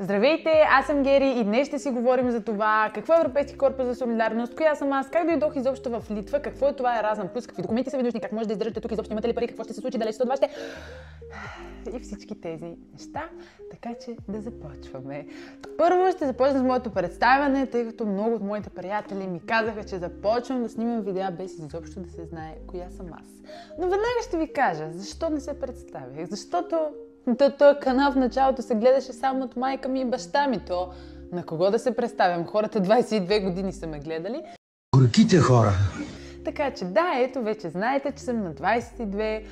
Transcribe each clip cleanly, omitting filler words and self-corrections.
Здравейте, аз съм Гери и днес ще си говорим за това какво е Европейски корпус за солидарност, коя съм аз, как дойдох изобщо в Литва, какво е това Еразъм плюс, какви документи са ви нужни, как може да издържате тук, изобщо имате ли пари, какво ще се случи, дали ще от и всички тези неща, така че да започваме. Първо ще започна с моето представяне, тъй като много от моите приятели ми казаха, че започвам да снимам видеа без изобщо да се знае коя съм аз. Но веднага ще ви кажа, защо не се представях, защото този канал в началото се гледаше само от майка ми и баща ми. То на кого да се представям? Хората 22 години са ме гледали. Горките хора. Така че да, ето вече знаете, че съм на 22.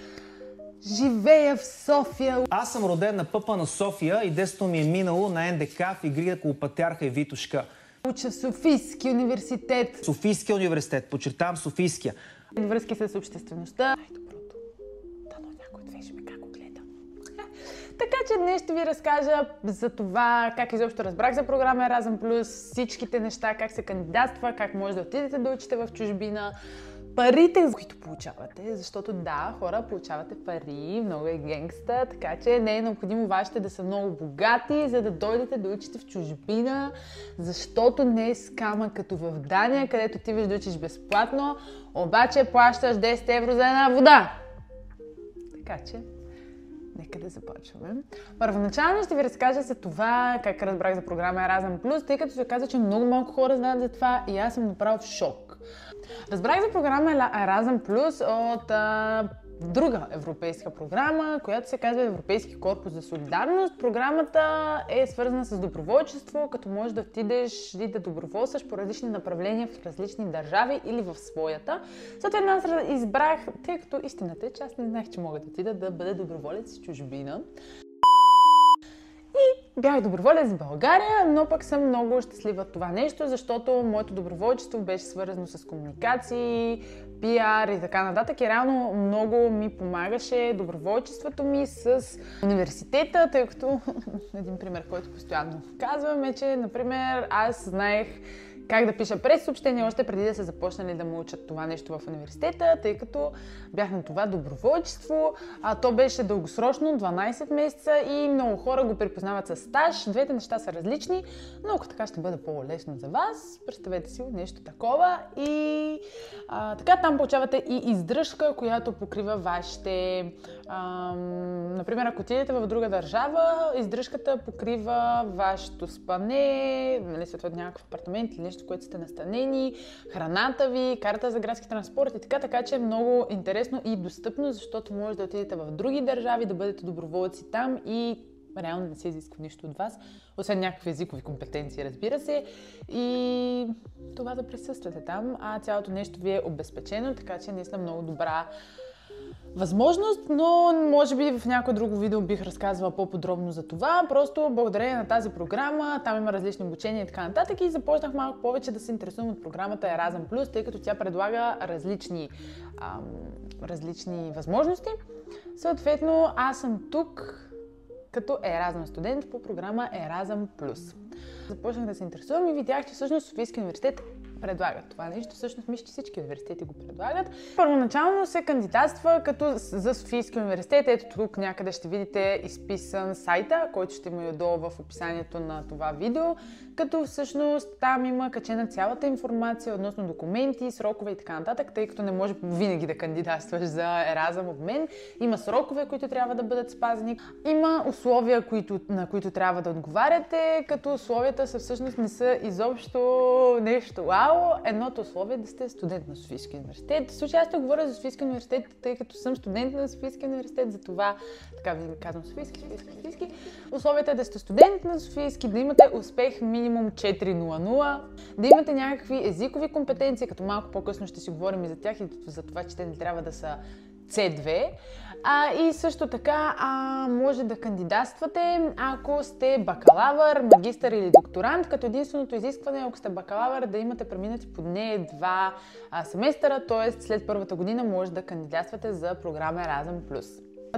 Живея в София. Аз съм роден на ПП на София и детството ми е минало на НДК в игри около Патриарха и Витошка. Уча в Софийски университет. Софийския университет, подчертавам Софийския. Връзки с обществеността. Най-доброто. Дано някой движи ме как го гледа. Така че днес ще ви разкажа за това как изобщо разбрах за програма Еразъм плюс, всичките неща, как се кандидатства, как може да отидете да учите в чужбина, парите, които получавате, защото да, хора, получавате пари, много е генгста, така че не е необходимо вашите да са много богати, за да дойдете да учите в чужбина, защото не е скама като в Дания, където ти да учиш безплатно, обаче плащаш 10 евро за една вода. Така че нека да започваме. Първоначално ще ви разкажа за това, как разбрах за програма Еразъм плюс, тъй като се казва, че много малко хора знаят за това и аз съм направо в шок. Разбрах за програма Еразъм плюс от друга европейска програма, която се казва Европейски корпус за солидарност. Програмата е свързана с доброволчество, като можеш да отидеш и да доброволстваш по различни направления в различни държави или в своята. Съответно аз избрах, тъй като истината е, че аз не знаех, че мога да отида да бъда доброволец в чужбина. И бях доброволец в България, но пък съм много щастлива от това нещо, защото моето доброволчество беше свързано с комуникации, пиар и така нататък. И реално много ми помагаше доброволчеството ми с университета, тъй като един пример, който постоянно казвам е, че, например, аз знаех как да пиша прес-съобщения още преди да са започнали да му учат това нещо в университета, тъй като бях на това доброволчество. То беше дългосрочно, 12 месеца и много хора го припознават с стаж. Двете неща са различни, но ако така ще бъде по-лесно за вас, представете си нещо такова и така там получавате и издръжка, която покрива вашите... например, ако отидете в друга държава, издръжката покрива вашето спане, нали, съответно някакъв апартамент или нещо, в което сте настанени, храната ви, карта за градски транспорт и така че е много интересно и достъпно, защото може да отидете в други държави, да бъдете доброволци там и реално не се изисква нищо от вас, освен някакви езикови компетенции, разбира се, и това да присъствате там, а цялото нещо ви е обезпечено, така че наистина много добра възможност, но може би в някое друго видео бих разказвала по-подробно за това. Просто благодарение на тази програма, там има различни обучения и така нататък и започнах малко повече да се интересувам от програмата Еразъм плюс, тъй като тя предлага различни възможности. Съответно, аз съм тук като Еразъм студент по програма Еразъм плюс. Започнах да се интересувам и видях, че всъщност Софийски университет предлагат това нещо. Всъщност мисля, че всички университети го предлагат. Първоначално се кандидатства като за Софийски университет. Ето тук някъде ще видите изписан сайта, който ще има и долу в описанието на това видео. Като всъщност там има качена цялата информация относно документи, срокове и така нататък, тъй като не може винаги да кандидатстваш за Еразъм обмен. Има срокове, които трябва да бъдат спазени. Има условия, на които трябва да отговаряте, като условията са всъщност не са изобщо нещо вау. Едното условие е да сте студент на Софийски университет. В случай аз ще говоря за Софийски университет, тъй като съм студент на Софийски университет, за това така ви казвам Софийски. Условията е да сте студент на Софийски, да имате успех минимум 4.00, да имате някакви езикови компетенции, като малко по-късно ще си говорим и за тях и за това, че те не трябва да са C2. И също така може да кандидатствате, ако сте бакалавър, магистър или докторант, като единственото изискване, ако сте бакалавър, да имате преминати поне 2 семестъра, т.е. след първата година може да кандидатствате за програма Еразъм плюс.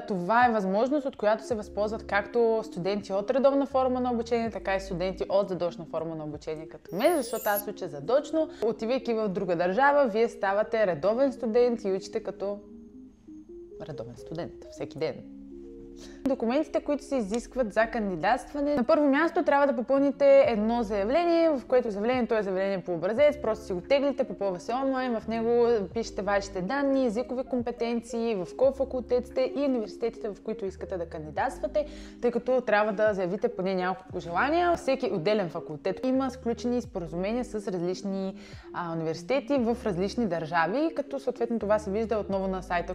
Това е възможност, от която се възползват както студенти от редовна форма на обучение, така и студенти от задочна форма на обучение като мен, защото аз уча задочно. Отивайки в друга държава, вие ставате редовен студент и учите като редовен студент всеки ден. Документите, които се изискват за кандидатстване. На първо място трябва да попълните едно заявление, в което заявлението е заявление по образец, просто си го теглите, попълва се онлайн, в него пишете вашите данни, езикови компетенции, в кой факултет сте и университетите, в които искате да кандидатствате, тъй като трябва да заявите поне няколко желания. Всеки отделен факултет има сключени споразумения с различни университети в различни държави, като съответно това се вижда отново на сайта,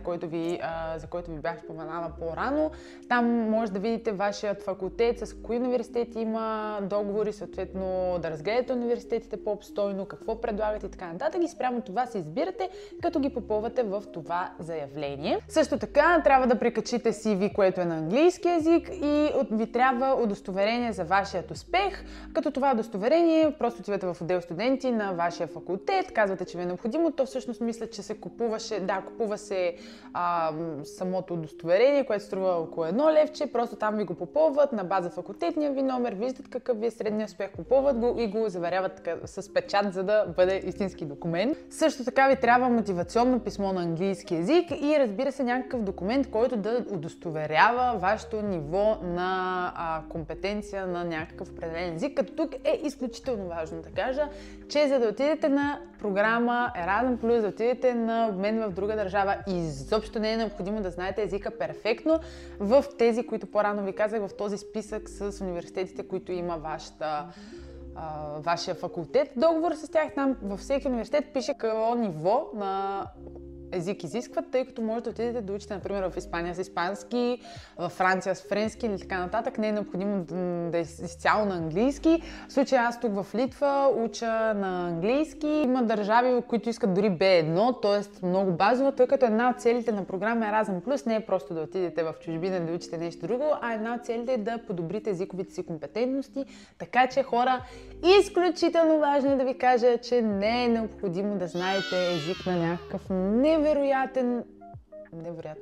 за който ви бях споменала по-рано. Там може да видите вашият факултет, с кои университети има договори, съответно да разгледате университетите по-обстойно, какво предлагат и така нататък. И спрямо това се избирате, като ги попълвате в това заявление. Също така трябва да прикачите CV, което е на английски език, и ви трябва удостоверение за вашият успех, като това удостоверение просто отивате в отдел студенти на вашия факултет, казвате, че ви е необходимо. То всъщност мисля, че се купува се самото удостоверение, което струва около 1 левче, просто там ви го попълват на база факултетния ви номер, виждат какъв ви е средния успех, попълват го и го заверяват с печат, за да бъде истински документ. Също така ви трябва мотивационно писмо на английски език и разбира се някакъв документ, който да удостоверява вашето ниво на компетенция на някакъв определен език. Като тук е изключително важно да кажа, че за да отидете на програма Erasmus+, да отидете на обмен в друга държава, изобщо не е необходимо да знаете езика перфектно. В тези, които по-рано ви казах, в този списък с университетите, които има вашия факултет, договор с тях, там във всеки университет пише какво ниво на език изискват, тъй като може да отидете да учите, например, в Испания с испански, в Франция с френски или така нататък. Не е необходимо да е изцяло на английски. В случая аз тук в Литва уча на английски. Има държави, които искат дори B1, т.е. много базово, тъй като една от целите на програма Erasmus+ не е просто да отидете в чужбина да учите нещо друго, а една от целите е да подобрите езиковите си компетентности. Така че, хора, изключително важно е да ви кажа, че не е необходимо да знаете език на някакъв невероятно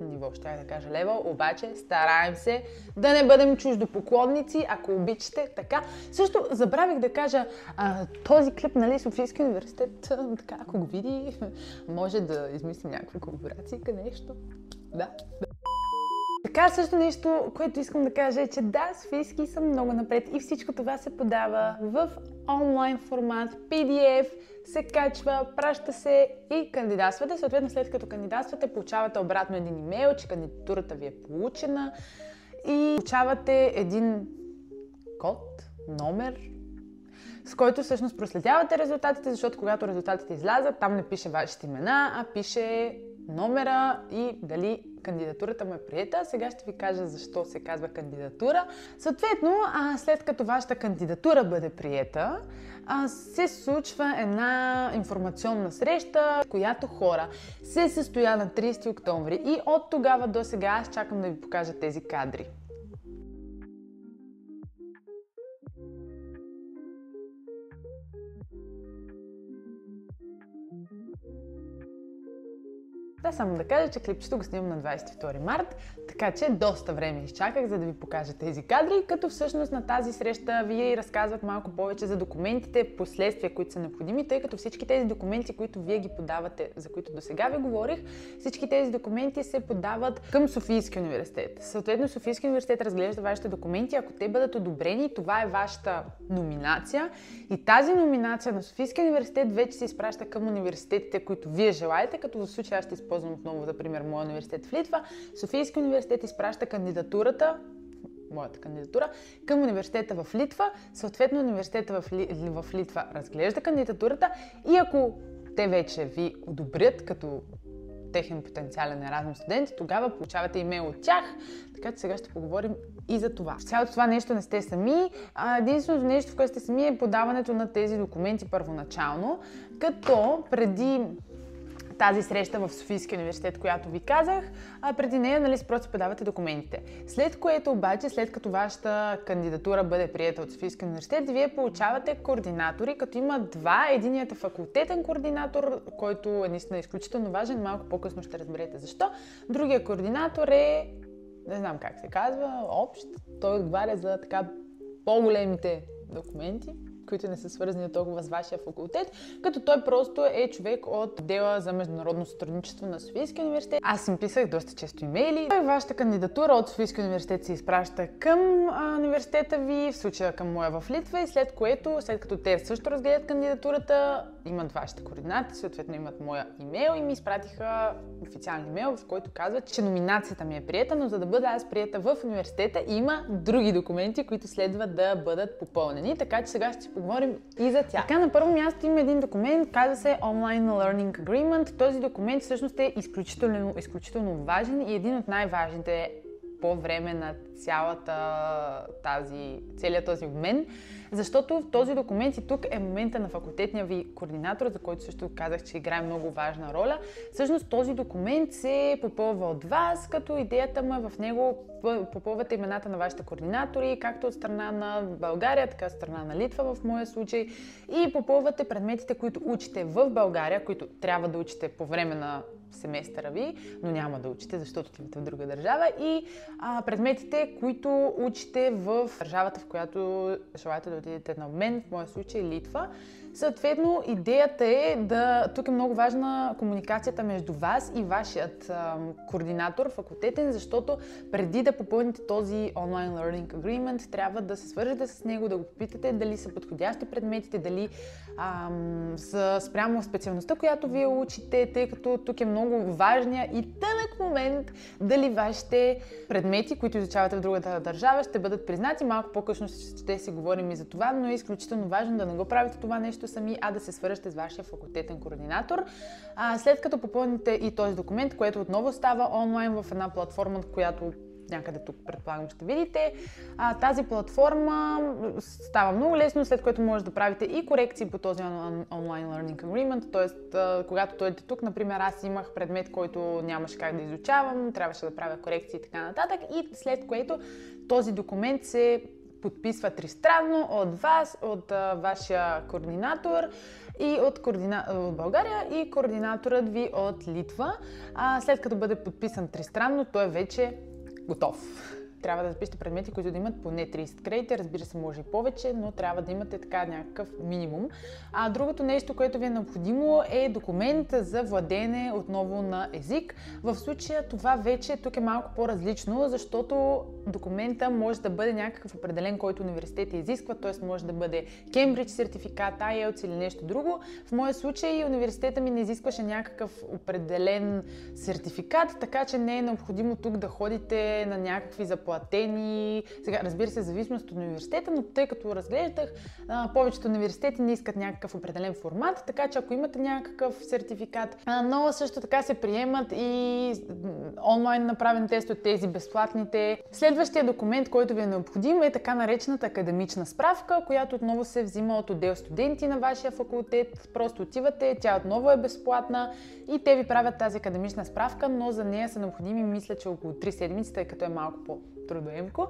ниво, ще да кажа левел, обаче стараем се да не бъдем чуждопоклонници, ако обичате така. Също забравих да кажа, този клип, нали, Софийски университет, така, ако го види, може да измислим някаква колаборация, нещо. Да. Така, също нещо, което искам да кажа е, че да, Софийски са много напред и всичко това се подава в онлайн формат, PDF, се качва, праща се и кандидатствате. Съответно, след като кандидатствате, получавате обратно един имейл, че кандидатурата ви е получена и получавате един код, номер, с който всъщност проследявате резултатите, защото когато резултатите излязат, там не пише вашите имена, а пише номера и дали кандидатурата му е приета. Сега ще ви кажа защо се казва кандидатура. Съответно, след като вашата кандидатура бъде приета, се случва една информационна среща, която, хора, се състоя на 30 октомври и от тогава до сега аз чакам да ви покажа тези кадри. Да, само да кажа, че клипчето го снимам на 22 март, така че доста време изчаках, за да ви покажа тези кадри, като всъщност на тази среща ви разказват малко повече за документите, последствия, които са необходими, тъй като всички тези документи, които вие ги подавате, за които досега ви говорих, всички тези документи се подават към Софийски университет. Съответно, Софийски университет разглежда вашите документи, ако те бъдат одобрени, това е вашата номинация и тази номинация на Софийски университет вече се изпраща към университетите, които вие желаете, като в случая ще използвам отново, например, моя университет в Литва. Софийски университет изпраща моята кандидатура към университета в Литва. Съответно, университета в Литва разглежда кандидатурата и ако те вече ви одобрят като техен потенциален Erasmus студент, тогава получавате имейл от тях. Така че сега ще поговорим и за това. В цялото това нещо не сте сами. Единственото нещо, в което сте сами, е подаването на тези документи първоначално, като преди тази среща в Софийския университет, която ви казах, преди нея, нали, просто подавате документите. След което обаче, след като вашата кандидатура бъде приета от Софийския университет, вие получавате координатори, като има два. Единият е факултетен координатор, който е наистина изключително важен, малко по-късно ще разберете защо. Другия координатор е, не знам как се казва, общ. Той отговаря за така по-големите документи. които не са свързани толкова с вашия факултет, като той просто е човек от отдела за международно сътрудничество на Софийския университет. Аз им писах доста често имейли. Вашата кандидатура от Софийския университет се изпраща към университета ви, в случая към моя в Литва, и след като те също разгледат кандидатурата, имат вашите координати, съответно имат моя имейл и ми изпратиха официален имейл, в който казват, че номинацията ми е приета, но за да бъда аз приета в университета, има други документи, които следва да бъдат попълнени, така че сега ще си поговорим и за тях. Така, на първо място има един документ, казва се Online Learning Agreement. Този документ всъщност е изключително важен и един от най-важните по време на целият този обмен, защото в този документ и тук е момента на факултетния ви координатор, за който също казах, че играе много важна роля. Всъщност този документ се попълва от вас, като идеята му е в него попълвате имената на вашите координатори, както от страна на България, така от страна на Литва в моя случай, и попълвате предметите, които учите в България, които трябва да учите по време на семестъра ви, но няма да учите, защото отивате в друга държава, и предметите, които учите в държавата, в която желаете да отидете на обмен, в моя случай Литва. Съответно, идеята е тук е много важна комуникацията между вас и вашият координатор факултетен, защото преди да попълните този Online Learning Agreement, трябва да се свържете с него, да го попитате дали са подходящи предметите, дали са спрямо специалността, която вие учите, тъй като тук е много важния и тънък момент дали вашите предмети, които изучавате в другата държава, ще бъдат признати. Малко по-късно ще си говорим и за това, но е изключително важно да не го правите това нещо сами, а да се свържете с вашия факултетен координатор. След като попълните и този документ, което отново става онлайн в една платформа, която някъде тук предполагам ще видите. Тази платформа става много лесно, след което може да правите и корекции по този Online Learning Agreement, т.е. когато дойдете тук, например, аз имах предмет, който нямаше как да изучавам, трябваше да правя корекции и така нататък, и след което този документ се подписва тристранно от вас, от вашия координатор и от България и координаторът ви от Литва. След като бъде подписан тристранно, той е вече готов. Трябва да запишете предмети, които да имат поне 30 кредита, разбира се, може и повече, но трябва да имате така някакъв минимум. Другото нещо, което ви е необходимо, е документ за владеене отново на език. В случая това вече тук е малко по-различно, защото документа може да бъде някакъв определен, който университетът изисква, т.е. може да бъде Кембридж сертификат, IELTS или нещо друго. В моя случай университета ми не изискваше някакъв определен сертификат, така че не е необходимо тук да ходите на някакви заплатени. Сега, разбира се, зависимост от университета, но тъй като разглеждах, повечето университети не искат някакъв определен формат, така че ако имате някакъв сертификат, но също така се приемат и онлайн направен тест от тези безплатните. Следващия документ, който ви е необходим, е така наречената академична справка, която отново се взима от отдел студенти на вашия факултет. Просто отивате, тя отново е безплатна и те ви правят тази академична справка, но за нея са необходими, мисля, че около 3 седмици, тъй като е малко по-трудоемко.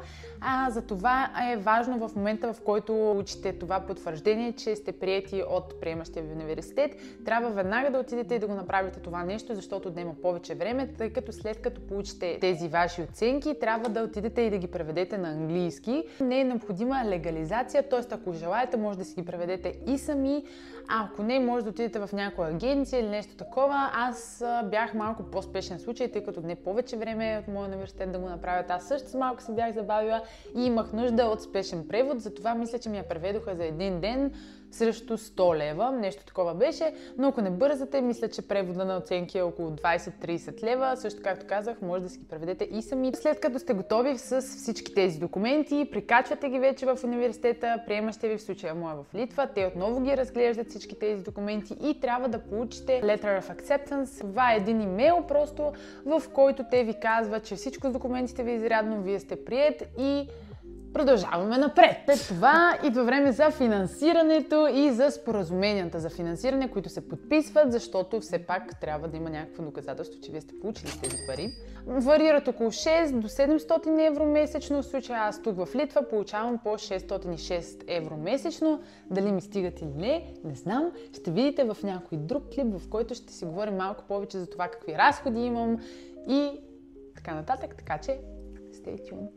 За това е важно в момента, в който учите това потвърждение, че сте приети от приемащия ви университет, трябва веднага да отидете и да го направите това нещо, защото отнема повече време, тъй като след като получите тези ваши оценки, трябва да отидете и да ги преведете на английски. Не е необходима легализация, т.е. ако желаете, може да си ги преведете и сами, а ако не, може да отидете в някоя агенция или нещо такова. Аз бях малко по-спешен случай, тъй като не повече време от моя университет да го направят. Аз също малко се бях забавила и имах нужда от спешен превод, затова мисля, че ми я преведоха за един ден срещу 100 лева, нещо такова беше, но ако не бързате, мисля, че превода на оценки е около 20-30 лева, също както казах, може да си ги преведете и сами. След като сте готови с всички тези документи, прикачвате ги вече в университета, приемащите ви, в случая моя в Литва, те отново ги разглеждат всички тези документи и трябва да получите Letter of Acceptance. Това е един имейл просто, в който те ви казват, че всичко с документите ви е изрядно, вие сте приет и продължаваме напред. След това идва време за финансирането и за споразуменията за финансиране, които се подписват, защото все пак трябва да има някакво доказателство, че вие сте получили тези пари. Варират около 6 до 700 евро месечно. В случая аз тук в Литва получавам по 606 евро месечно. Дали ми стигат или не знам. Ще видите в някой друг клип, в който ще си говорим малко повече за това какви разходи имам и така нататък. Така че, stay tuned.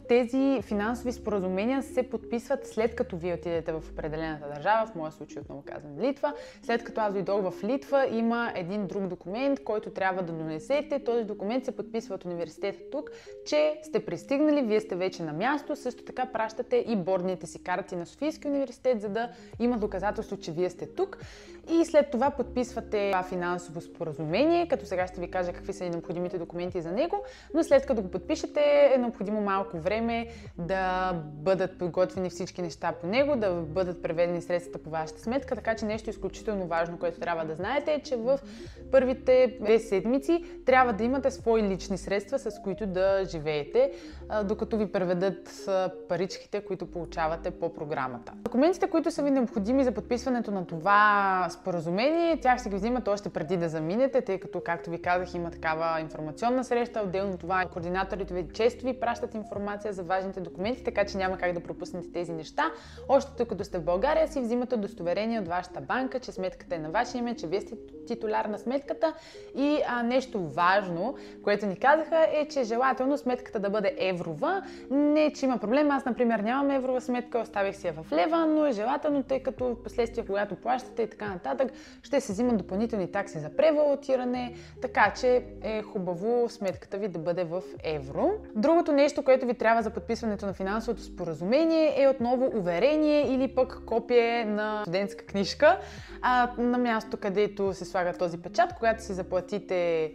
Тези финансови споразумения се подписват след като вие отидете в определената държава, в моя случай отново казвам Литва. След като аз дойдох в Литва, има един друг документ, който трябва да донесете. Този документ се подписва от университета тук, че сте пристигнали, вие сте вече на място. Също така пращате и бордните си карти на Софийския университет, за да има доказателство, че вие сте тук. И след това подписвате това финансово споразумение, като сега ще ви кажа какви са и необходимите документи за него, но след като го подпишете е необходимо малко време да бъдат подготвени всички неща по него, да бъдат преведени средствата по вашата сметка, така че нещо изключително важно, което трябва да знаете е, че в първите 2 седмици трябва да имате свои лични средства, с които да живеете, докато ви преведат паричките, които получавате по програмата. Документите, които са ви необходими за подписването на това споразумение, тях си ги взимате още преди да заминете, тъй като, както ви казах, има такава информационна среща. Отделно това координаторите ви често ви пращат информация за важните документи, така че няма как да пропуснете тези неща. Още тук, като сте в България, си взимате удостоверение от вашата банка, че сметката е на ваше име, че вие сте титуляр на сметката. И нещо важно, което ни казаха, е, че желателно сметката да бъде еврова. Не, че има проблем. Аз, например, нямам еврова сметка, оставих си я в лева, но е желателно, тъй като в последствие, когато плащате и така нататък, ще се взимат допълнителни такси за превалутиране, така че е хубаво сметката ви да бъде в евро. Другото нещо, което ви трябва за подписването на финансовото споразумение е отново уверение или пък копие на студентска книжка, на място, където се слага този печат, когато си заплатите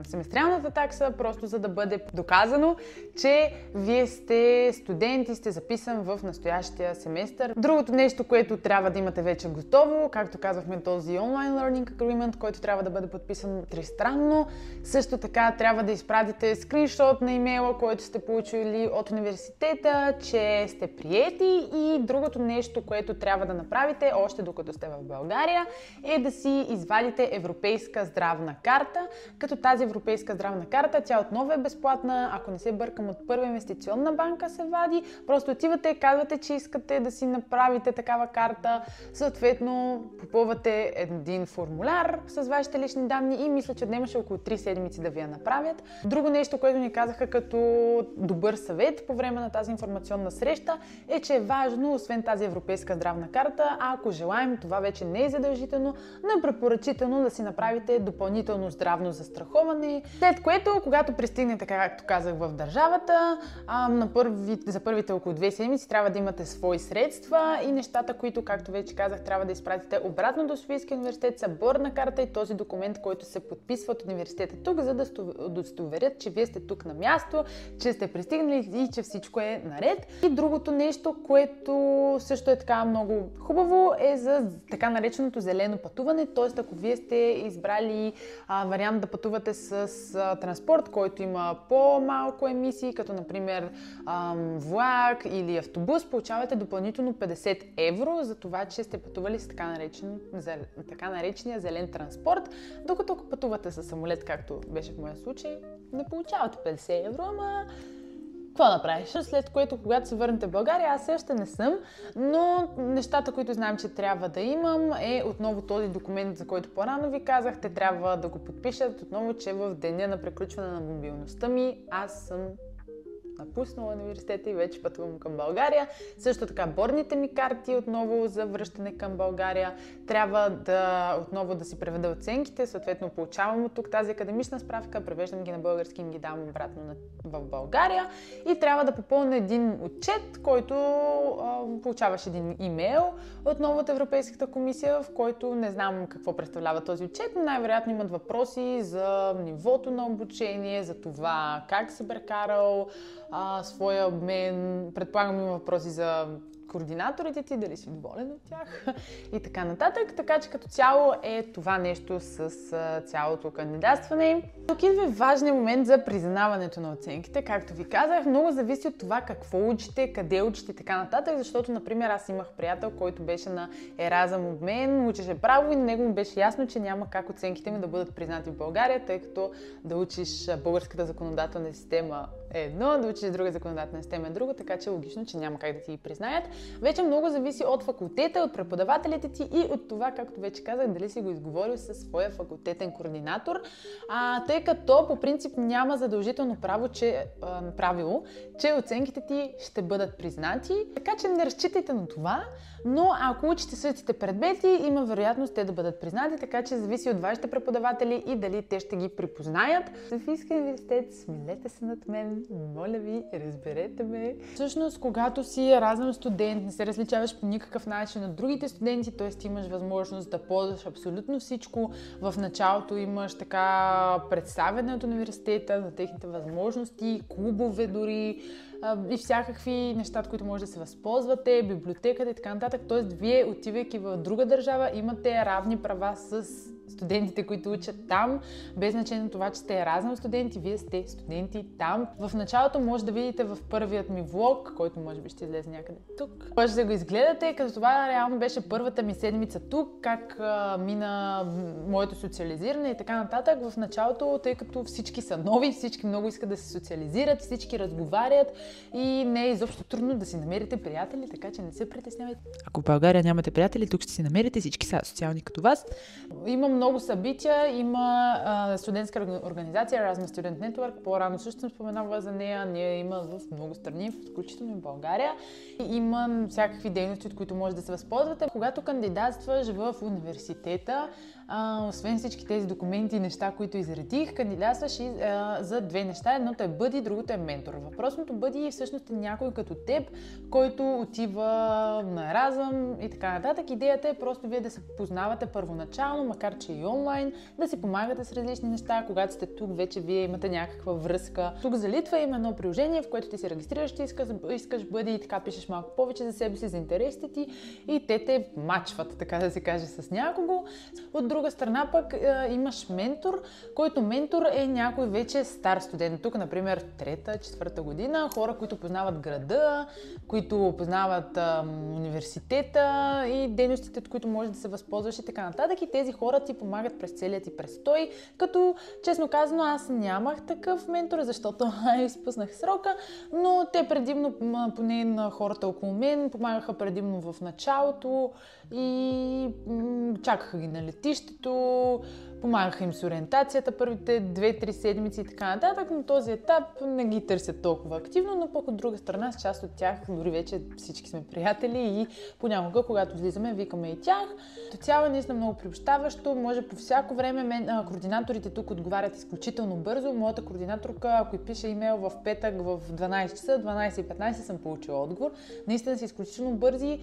семестриалната такса, просто за да бъде доказано, че вие сте студент и сте записан в настоящия семестър. Другото нещо, което трябва да имате вече готово, както казахме, този онлайн learning agreement, който трябва да бъде подписан тристранно. Също така трябва да изпратите скриншот на имейла, който сте получили от университета, че сте приети. И другото нещо, което трябва да направите, още докато сте в България, е да си извадите европейска здравна карта. Като тази европейска здравна карта, тя отново е безплатна, ако не се бъркам, от Първа инвестиционна банка се вади. Просто отивате, казвате, че искате да си направите такава карта, съответно попълвате един формуляр с вашите лични данни и мисля, че отнемаше около 3 седмици да ви я направят. Друго нещо, което ни казаха като добър съвет по време на тази информационна среща, е, че е важно, освен тази европейска здравна карта, ако желаем, това вече не е задължително, но е препоръчително да си направите допълнително здравно застраховане, след което, когато пристигнете, както казах, в държавата, за първите около 2 седмици трябва да имате свои средства и нещата, които, както вече казах, трябва да изпратите обратно до Софийския университет, са бордна карта и този документ, който се подписва от университета тук, за да удостоверят, че вие сте тук на място, че сте пристигнали и че всичко е наред. И другото нещо, което също е така много хубаво, е за така нареченото зелено пътуване, т.е. ако вие сте избрали вариант да пътувате с транспорт, който има по-малко емисии, като например влак или автобус, получавате допълнително 50 евро за това, че сте пътували с така наречения зелен транспорт, докато ако пътувате с самолет, както беше в моя случай, не получавате 50 евро, ама какво направиш? След което, когато се върнете в България, аз още не съм, но нещата, които знаем, че трябва да имам, е отново този документ, за който по-рано ви казах. Те трябва да го подпишат отново, че в деня на приключване на мобилността ми аз съм напуснала университета и вече пътувам към България. Също така бордните ми карти отново за връщане към България. Трябва отново да си преведа оценките, съответно получавам от тук тази академична справка, превеждам ги на български и ги давам обратно в България. И трябва да попълня един отчет, който получаваш един имейл отново от Европейската комисия, в който не знам какво представлява този отчет, но най-вероятно имат въпроси за нивото на обучение, за това как си прекарал своя обмен, предполагам има въпроси за координаторите ти, дали си доволен от тях и така нататък. Така че като цяло е това нещо с цялото кандидатстване. Тук идва важен момент за признаването на оценките. Както ви казах, много зависи от това какво учите, къде учите и така нататък, защото, например, аз имах приятел, който беше на Еразъм обмен, учеше право и на него му беше ясно, че няма как оценките ми да бъдат признати в България, тъй като да учиш българската законодателна система е едно, да учиш друга законодателна система е друго, така че е логично, че няма как да ти ги признаят. вече много зависи от факултета, от преподавателите ти и от това, както вече казах, дали си го изговорил със своя факултетен координатор, тъй като по принцип няма задължително правило, че оценките ти ще бъдат признати, така че не разчитайте на това, но ако учите същите предмети, има вероятност те да бъдат признати, така че зависи от вашите преподаватели и дали те ще ги припознаят. Софийски университет, смилете се над мен, моля ви, разберете ме. Всъщност, когато си Еразъм студент, не се различаваш по никакъв начин от другите студенти, т.е. имаш възможност да ползваш абсолютно всичко. В началото имаш така представяне от университета за техните възможности, клубове дори и всякакви неща, от които може да се възползвате, библиотеката и така нататък. Т.е. вие, отивайки в друга държава, имате равни права с студентите, които учат там, без значение на това, че сте Еразъм студенти, вие сте студенти там. В началото може да видите в първият ми влог, който може би ще излезе някъде тук. Може да го изгледате, като това реално беше първата ми седмица тук, как мина моето социализиране и така нататък. В началото, тъй като всички са нови, всички много искат да се социализират, всички разговарят и не е изобщо трудно да си намерите приятели, така че не се притеснявайте. Ако в България нямате приятели, тук ще си намерите, всички са социални като вас. Има много събития, има студентска организация Erasmus Student Network, по-рано също съм споменала за нея, ние има в много страни, включително и в България. Има всякакви дейности, от които може да се възползвате. Когато кандидатстваш в университета, освен всички тези документи и неща, които изредих, кандидатстваш и за две неща. Едното е бъди, другото е ментор. Въпросното бъди всъщност е някой като теб, който отива на Еразъм и така нататък. Идеята е просто вие да се познавате първоначално, макар че и онлайн, да си помагате с различни неща. Когато сте тук, вече вие имате някаква връзка. Тук за Литва има едно приложение, в което ти се регистрираш, ти искаш бъди и така пишеш малко повече за себе си, за интересите ти и те мачват, така да се каже, с някого. От друга страна пък имаш ментор, който ментор е някой вече стар студент. Тук, например, 3-4 година, хора, които познават града, които познават университета и дейностите, от които можеш да се възползваш и така нататък. И тези хора ти помагат през целия ти престой, като, честно казано, аз нямах такъв ментор, защото изпуснах срока, но те предимно, поне на хората около мен, помагаха предимно в началото и чакаха ги на летището, помагаха им с ориентацията първите 2-3 седмици и така нататък. На този етап не ги търсят толкова активно, но пък от друга страна с част от тях дори вече всички сме приятели и понякога, когато излизаме, викаме и тях. До цяло е наистина много приобщаващо, може по всяко време. Координаторите тук отговарят изключително бързо. Моята координаторка, ако й пише имейл в петък в 12 часа, 12:15 съм получила отговор. Наистина са изключително бързи.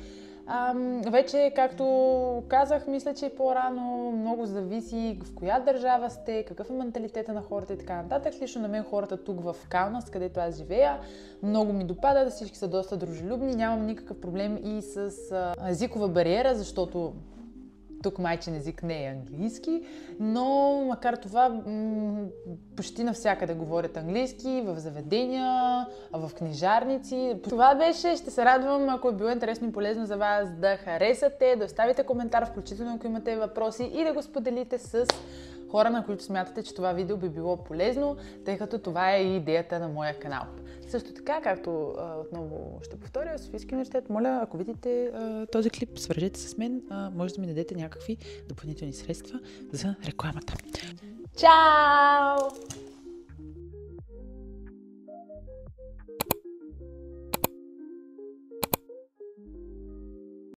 Вече, както казах, мисля, че по-рано много зависи в коя държава сте, какъв е менталитета на хората и така нататък. Лично на мен хората тук в Каунас, където аз живея, много ми допада, всички са доста дружелюбни, нямам никакъв проблем и с езикова бариера, защото тук майчин език не е английски, но макар това почти навсякъде говорят английски, в заведения, в книжарници. Това беше, ще се радвам, ако е било интересно и полезно за вас, да харесате, да оставите коментар, включително ако имате въпроси и да го споделите с хора, на които смятате, че това видео би било полезно, тъй като това е и идеята на моя канал. Също така, както отново ще повторя, Софийски университет, моля, ако видите този клип, свържете се с мен, може да ми дадете някакви допълнителни средства за рекламата. Чао!